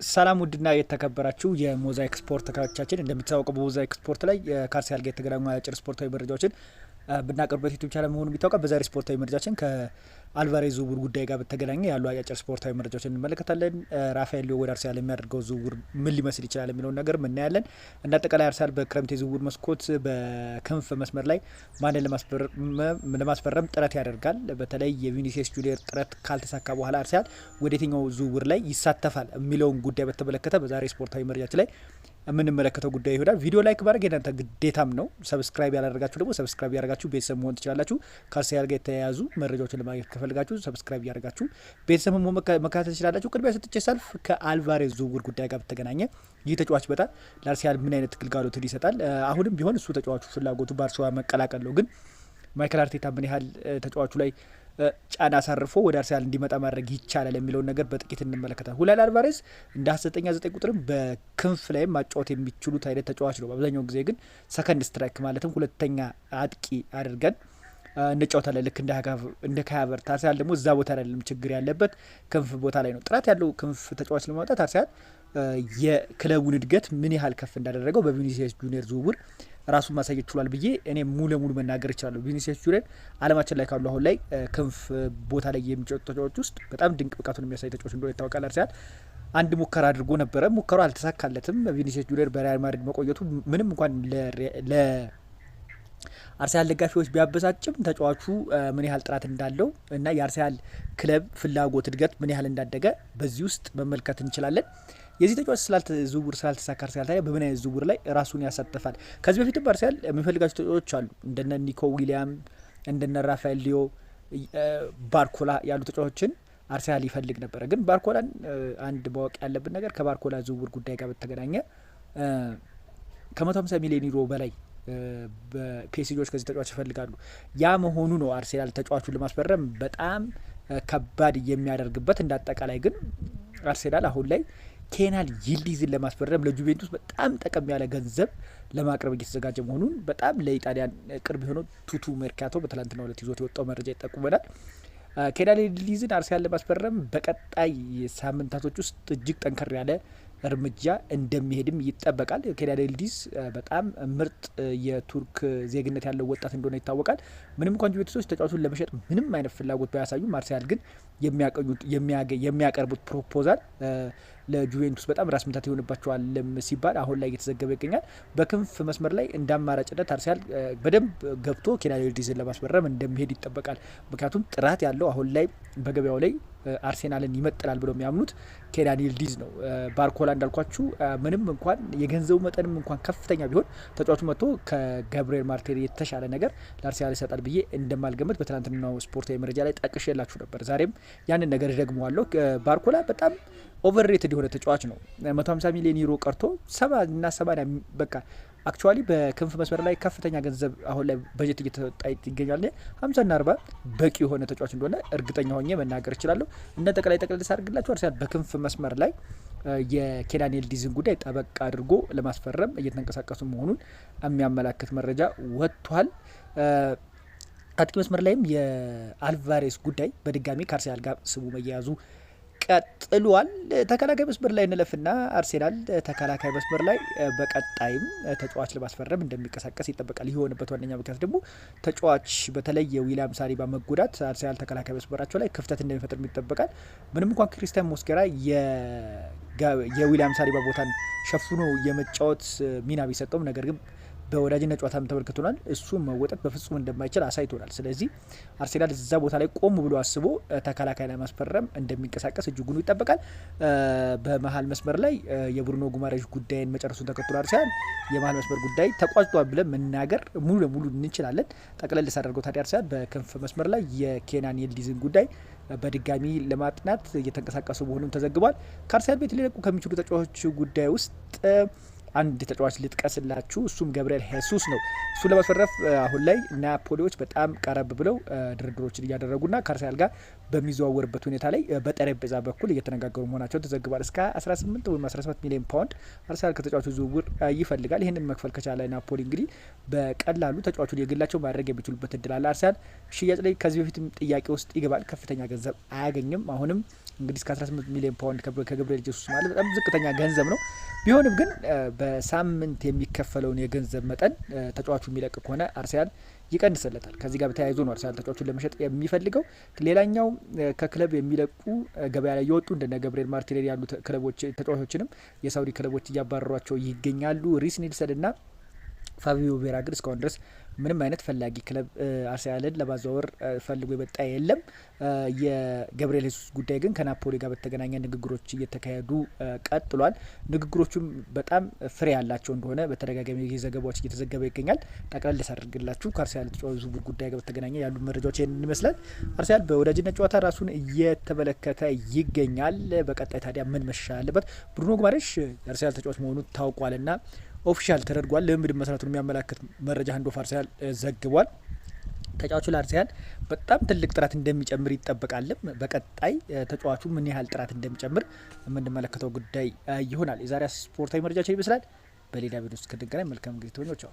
ሰላም ውድና የተከበራችሁ የሞዛይክ ስፖርት ተከታታዮቻችን እንደምታውቁ በሞዛይክ ስፖርት ላይ ከአርሰናል ጋር የተገናኙ አጭር ስፖርታዊ መረጃዎችን ብናቀርብበት ዩቲዩብ ቻናል መሆኑ ቢታወቃል። በዛሬ ስፖርታዊ መረጃችን ከአልቫሬዝ ዝውውር ጉዳይ ጋር በተገናኘ ያሉ አጫጭር ስፖርታዊ መረጃዎችን እንመለከታለን። ራፋኤል ሊዮ ወደ አርሰናል የሚያደርገው ዝውውር ምን ሊመስል ይችላል የሚለውን ነገር እናያለን። እንደ አጠቃላይ አርሰናል በክረምት የዝውውር መስኮት በክንፍ መስመር ላይ ማንን ለማስፈረም ጥረት ያደርጋል። በተለይ የቪኒሲየስ ጁኒየር ጥረት ካልተሳካ በኋላ አርሰናል ወደ የትኛው ዝውውር ላይ ይሳተፋል የሚለውን ጉዳይ በተመለከተ በዛሬ ስፖርታዊ መረጃችን ላይ የምንመለከተው ጉዳይ ይሆናል። ቪዲዮ ላይክ ማድረግ የናንተ ግዴታም ነው። ሰብስክራይብ ያላደረጋችሁ ደግሞ ሰብስክራይብ ያደረጋችሁ ቤተሰብ መሆን ትችላላችሁ። ከአርሰናል ጋር የተያያዙ መረጃዎችን ለማግኘት ከፈልጋችሁ ሰብስክራይብ ያደረጋችሁ ቤተሰብ መሆን መከታተል ትችላላችሁ። ቅድሚያ ሰጥቼ ሳልፍ ከአልቫሬዝ ዝውውር ጉዳይ ጋር በተገናኘ ይህ ተጫዋች በጣም ለአርሰናል ምን አይነት ግልጋሎትን ይሰጣል? አሁንም ቢሆን እሱ ተጫዋቹ ፍላጎቱ ባርሰዋ መቀላቀል ነው። ግን ማይክል አርቴታ ምን ያህል ተጫዋቹ ላይ ጫና አሳርፎ ወደ አርሰናል እንዲመጣ ማድረግ ይቻላል የሚለውን ነገር በጥቂት እንመለከታል። ሁላን አልቫሬዝ እንደ 9 ቁጥርም በክንፍ ላይም ማጫወት የሚችሉት አይነት ተጫዋች ነው። በአብዛኛው ጊዜ ግን ሰከንድ ስትራይክ ማለትም ሁለተኛ አጥቂ አድርገን እንጫወታለን። ልክ እንደ ካይ ሃቨርትዝ። አርሰናል ደግሞ እዛ ቦታ ላይ አይደለም ችግር ያለበት ክንፍ ቦታ ላይ ነው። ጥራት ያለው ክንፍ ተጫዋች ለማውጣት አርሰናል የክለቡን እድገት ምን ያህል ከፍ እንዳደረገው በቪኒሲየስ ጁኒየር ዝውውር ራሱን ማሳየት ችሏል ብዬ እኔ ሙሉ ለሙሉ መናገር እችላለሁ። ቪኒሲየስ ጁኒየር ዓለማችን ላይ ካሉ አሁን ላይ ክንፍ ቦታ ላይ የሚጫወቱ ተጫዋቾች ውስጥ በጣም ድንቅ ብቃቱን የሚያሳይ ተጫዋች እንደሆነ ይታወቃል። አርሰናል አንድ ሙከራ አድርጎ ነበረ። ሙከራው አልተሳካለትም። ቪኒሲየስ ጁኒየር በሪያል ማድሪድ መቆየቱ ምንም እንኳን አርሰናል ደጋፊዎች ቢያበሳጭም ተጫዋቹ ምን ያህል ጥራት እንዳለው እና የአርሰናል ክለብ ፍላጎት እድገት ምን ያህል እንዳደገ በዚህ ውስጥ መመልከት እንችላለን። የዚህ ተጫዋች ዝውውር ስላልተሳካ አርሰናል ታዲያ በምን አይነት ዝውውር ላይ ራሱን ያሳተፋል? ከዚህ በፊትም አርሰናል የሚፈልጋቸው ተጫዋቾች አሉ። እንደነ ኒኮ ዊሊያም፣ እንደነ ራፋኤል ሊዮ፣ ባርኮላ ያሉ ተጫዋቾችን አርሰናል ይፈልግ ነበረ። ግን ባርኮላን አንድ ማወቅ ያለብን ነገር ከባርኮላ ዝውውር ጉዳይ ጋር በተገናኘ ከ150 ሚሊዮን ዩሮ በላይ በፒኤስጂዎች ከዚህ ተጫዋች ይፈልጋሉ። ያ መሆኑ ነው አርሰናል ተጫዋቹን ለማስፈረም በጣም ከባድ የሚያደርግበት። እንዳጠቃላይ ግን አርሰናል አሁን ላይ ኬናን ይልዲዝን ለማስፈረም ለጁቬንቱስ በጣም ጠቀም ያለ ገንዘብ ለማቅረብ እየተዘጋጀ መሆኑን በጣም ለኢጣሊያን ቅርብ የሆነው ቱቱ ሜርካቶ በትላንትናው ዕለት ይዞት የወጣው መረጃ ይጠቁመናል። ኬናን ይልዲዝን አርሰናል ለማስፈረም በቀጣይ ሳምንታቶች ውስጥ እጅግ ጠንከር ያለ እርምጃ እንደሚሄድም ይጠበቃል። ኬናን ይልዲዝ በጣም ምርጥ የቱርክ ዜግነት ያለው ወጣት እንደሆነ ይታወቃል። ምንም እንኳን ጁቬንቱሶች ተጫዋቹን ለመሸጥ ምንም አይነት ፍላጎት ባያሳዩም አርሰናል ግን የሚያቀርቡት ፕሮፖዛል ለጁቬንቱስ በጣም ራስ ምታት ይሆንባቸዋል ሲባል አሁን ላይ እየተዘገበ ይገኛል። በክንፍ መስመር ላይ እንደ አማራጭነት አርሰናል በደንብ ገብቶ ኬናን ይልዲዝን ለማስፈረም እንደሚሄድ ይጠበቃል። ምክንያቱም ጥራት ያለው አሁን ላይ በገበያው ላይ አርሰናልን ይመጥላል ብለው የሚያምኑት ኬናን ይልዲዝ ነው። ባርኮላ እንዳልኳችሁ ምንም እንኳን የገንዘቡ መጠንም እንኳን ከፍተኛ ቢሆን ተጫዋቹ መጥቶ ከጋብሪኤል ማርቴሊ የተሻለ ነገር ለአርሰናል ይሰጣል ብዬ እንደማልገመት በትናንትናው ስፖርታዊ መረጃ ላይ ጠቅሼላችሁ ነበር። ዛሬም ያንን ነገር ደግመዋለሁ። ባርኮላ በጣም ኦቨርሬትድ የሆነ ተጫዋች ነው። 150 ሚሊዮን ዩሮ ቀርቶ 70 እና 80 በቃ አክቹዋሊ በክንፍ መስመር ላይ ከፍተኛ ገንዘብ አሁን ላይ በጀት እየተወጣ ይገኛል። 50 እና 40 በቂ የሆነ ተጫዋች እንደሆነ እርግጠኛ ሆኜ መናገር እችላለሁ። እንደ ጠቅላይ ሳርግላችሁ አርሰናል በክንፍ መስመር ላይ የኬናን ይልዲዝን ጉዳይ ጠበቅ አድርጎ ለማስፈረም እየተንቀሳቀሱ መሆኑን የሚያመላክት መረጃ ወጥቷል። አጥቂ መስመር ላይም የአልቫሬስ ጉዳይ በድጋሚ ከአርሰናል ጋር ስሙ መያያዙ ቀጥሏል። ተከላካይ መስመር ላይ እንለፍና አርሰናል ተከላካይ መስመር ላይ በቀጣይም ተጫዋች ለማስፈረም እንደሚንቀሳቀስ ይጠበቃል። የሆነበት ዋነኛ ምክንያት ደግሞ ተጫዋች በተለይ የዊሊያም ሳሊባ መጎዳት አርሰናል ተከላካይ መስመራቸው ላይ ክፍተት እንደሚፈጥር ይጠበቃል። ምንም እንኳን ክሪስቲያን ሞስኬራ የዊሊያም ሳሊባ ቦታን ሸፍኖ የመጫወት ሚና ቢሰጠውም ነገር ግን በወዳጅነት ጨዋታም ተመልክቶናል። እሱ መወጣት በፍጹም እንደማይችል አሳይቶናል። ስለዚህ አርሰናል እዛ ቦታ ላይ ቆም ብሎ አስቦ ተከላካይ ለማስፈረም እንደሚንቀሳቀስ እጅጉኑ ይጠበቃል። በመሀል መስመር ላይ የብሩኖ ጉማሬሽ ጉዳይን መጨረሱን ተከትሎ አርሰናል የመሀል መስመር ጉዳይ ተቋጭቷል ብለን መናገር ሙሉ ለሙሉ እንችላለን። ጠቅለል ሳደርገው ታዲያ አርሰናል በክንፍ መስመር ላይ የኬናን ይልዲዝን ጉዳይ በድጋሚ ለማጥናት እየተንቀሳቀሱ መሆኑን ተዘግቧል። ከአርሰናል ቤት ሊለቁ ከሚችሉ ተጫዋቾች ጉዳይ ውስጥ አንድ ተጫዋች ልጥቀስላችሁ። እሱም ገብርኤል ሄሱስ ነው። እሱ ለማስፈረፍ አሁን ላይ ናፖሊዎች በጣም ቀረብ ብለው ድርድሮችን እያደረጉና ከአርሰናል ጋር በሚዘዋወርበት ሁኔታ ላይ በጠረጴዛ በኩል እየተነጋገሩ መሆናቸው ተዘግቧል። እስከ 18 ወይም 17 ሚሊዮን ፓውንድ አርሰናል ከተጫዋቹ ዝውውር ይፈልጋል። ይህንን መክፈል ከቻለ ናፖሊ እንግዲህ በቀላሉ ተጫዋቹን የግላቸው ማድረግ የሚችሉበት እድል አለ። አርሰናል ሽያጭ ላይ ከዚህ በፊትም ጥያቄ ውስጥ ይገባል። ከፍተኛ ገንዘብ አያገኝም። አሁንም እንግዲህ እስከ 18 ሚሊዮን ፓውንድ ከገብርኤል ጄሱስ ማለት በጣም ዝቅተኛ ገንዘብ ነው። ቢሆንም ግን በሳምንት የሚከፈለውን የገንዘብ መጠን ተጫዋቹ የሚለቅ ከሆነ አርሰናል ይቀንስለታል። ከዚህ ጋር በተያይዞ ነው አርሰናል ተጫዋቹን ለመሸጥ የሚፈልገው። ሌላኛው ከክለብ የሚለቁ ገበያ ላይ የወጡ እንደነ ገብርኤል ማርቲኔሊ ያሉ ክለቦች ተጫዋቾችንም የሳውዲ ክለቦች እያባረሯቸው ይገኛሉ። ሪስ ኔልሰን እና ፋቢዮ ቬራ ግን እስካሁን ድረስ ምንም አይነት ፈላጊ ክለብ አርሰናልን ለማዘዋወር ፈልጎ የመጣ የለም። የገብርኤል ሄሱስ ጉዳይ ግን ከናፖሊ ጋር በተገናኘ ንግግሮች እየተካሄዱ ቀጥሏል። ንግግሮቹም በጣም ፍሬ ያላቸው እንደሆነ በተደጋጋሚ ዘገባዎች እየተዘገበ ይገኛል። ጠቅላላ ሳደርግላችሁ ከአርሰናል ተጫዋች ዝውውር ጉዳይ ጋር በተገናኘ ያሉ መረጃዎች ይህንን ይመስላል። አርሰናል በወዳጅነት ጨዋታ ራሱን እየተመለከተ ይገኛል። በቀጣይ ታዲያ ምን መሻሻል አለበት? ብሩኖ ጉማሬሽ የአርሰናል ተጫዋች መሆኑ ታውቋልና ኦፊሻል ተደርጓል። ልምምድ መስራቱን የሚያመላክት መረጃ አንድ ኦፍ አርሰናል ዘግቧል። ተጫዋቹ ለአርሰናል በጣም ትልቅ ጥራት እንደሚጨምር ይጠበቃልም። በቀጣይ ተጫዋቹ ምን ያህል ጥራት እንደሚጨምር የምንመለከተው ጉዳይ ይሆናል። የዛሬ ስፖርታዊ መረጃችን ይመስላል። በሌላ ቪዲዮ እስክንገናኝ መልካም ጊዜ ተወኞች።